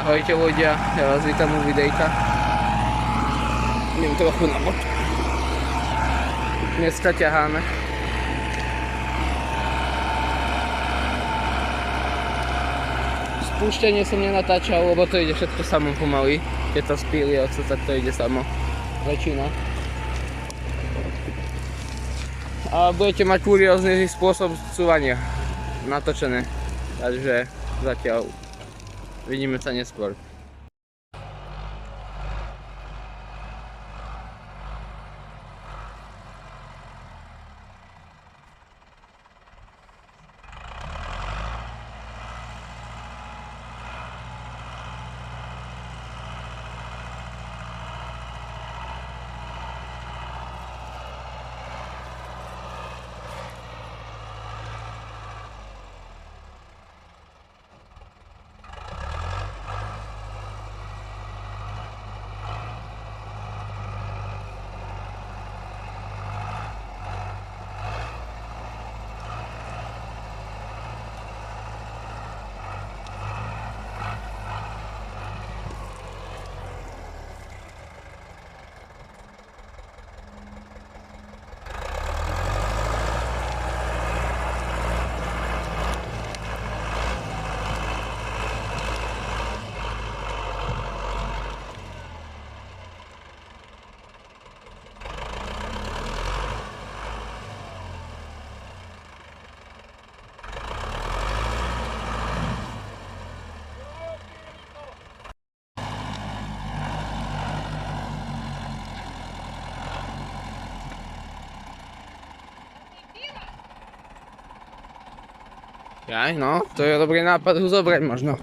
Ahojte ľudia, ja vás vítam u videjka. Idem trochu na bok. Dneska ťaháme. Spúštenie som nenatáčal, lebo to ide všetko samo pomaly. Keď to spíli oco, tak to ide samo. Väčšina. A budete mať kuriózny spôsob cúvania natočené. Takže zatiaľ vidíme sa neskôr. Jaj, no, to je dobrý nápad ho zobrať možno.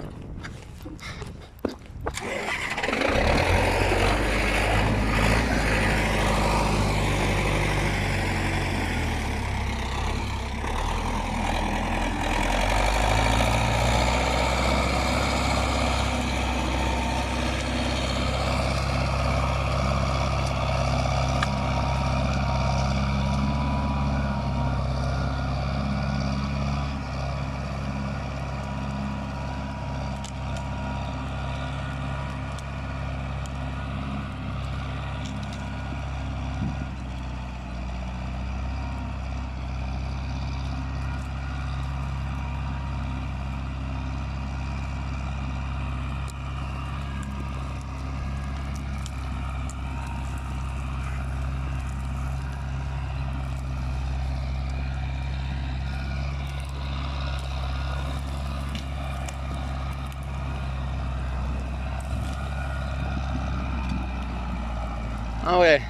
Ale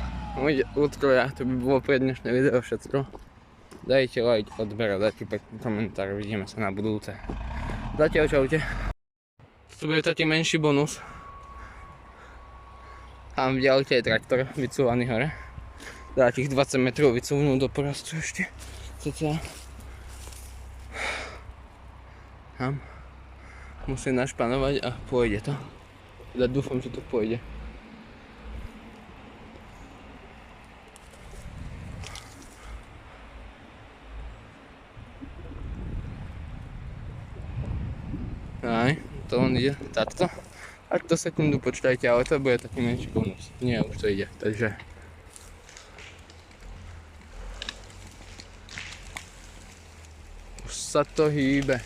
ľudkovia, to by bolo pre dnešné video všetko. Dajte like, odber a dajte pekný komentár, vidíme sa na budúce. Zatiaľ čaute. Tu bude taký menší bonus. Tam v diaľke je traktor vycúvaný hore. Dá tých 20 metrov vycúvnú do porastu ešte. Cca. Tam. Musím našpanovať a pôjde to. Teda dúfam, že to pôjde. Aj, to on ide takto. Ak to sekundu počkajte, ale to bude taký menší bonus. Nie, už to ide, takže... Už sa to hýbe.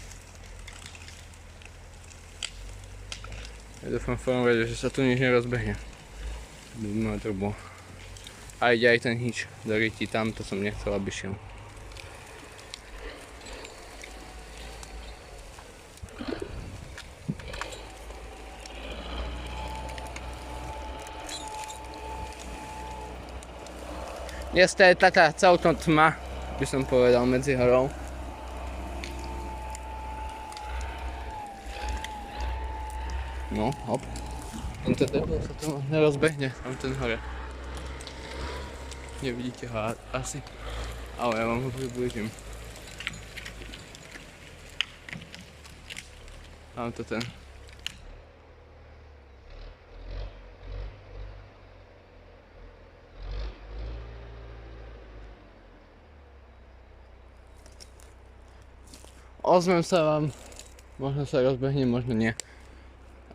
Ja dúfam v prvom rade, že sa tu nič nerozbehne. No to bolo. A ide aj ten híč do ryti tam, to som nechcel, aby šiel. Dnes to je taká celkom tma, by som povedal, medzi horou. No, hop. Tento debil sa to nerozbehne, tam ten hore. Nevidíte ho asi, ale ja vám ho priblížim. Tam to ten. Ozvem sa vám, možno sa rozbehne, možno nie.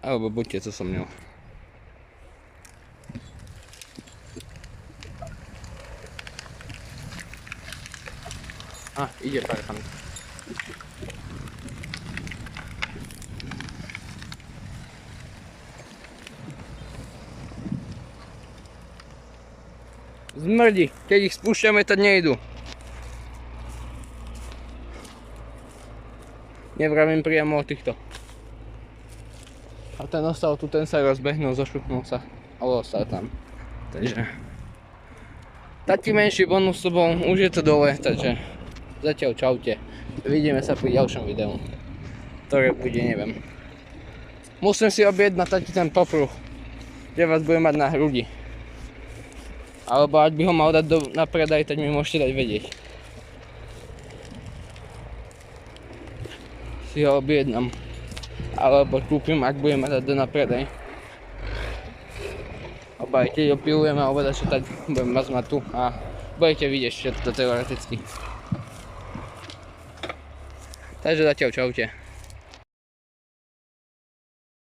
Alebo buďte tu so mnou. Ide parchant. Zmrdí, keď ich spúšťame, tak nejdu. Nevravím priamo o týchto. A ten ostal tu, ten sa rozbehnul, zošupnul sa. Ale ostal tam. Takže taký menší bonus to bol, už je to dole, takže zatiaľ čaute. Vidíme sa pri ďalšom videu, ktoré bude, neviem. Musím si objednať taký ten popruh, že vás budem mať na hrudi. Alebo ak by ho mal dať na predaj, tak mi môžete dať vedieť. Si ho objednám. Alebo kúpim, ak budem mať dať na predaj. Alebo aj keď ho pilujeme, alebo čo tak budem mať tu a budete vidieť všetko teoreticky. Takže zatiaľ čaute.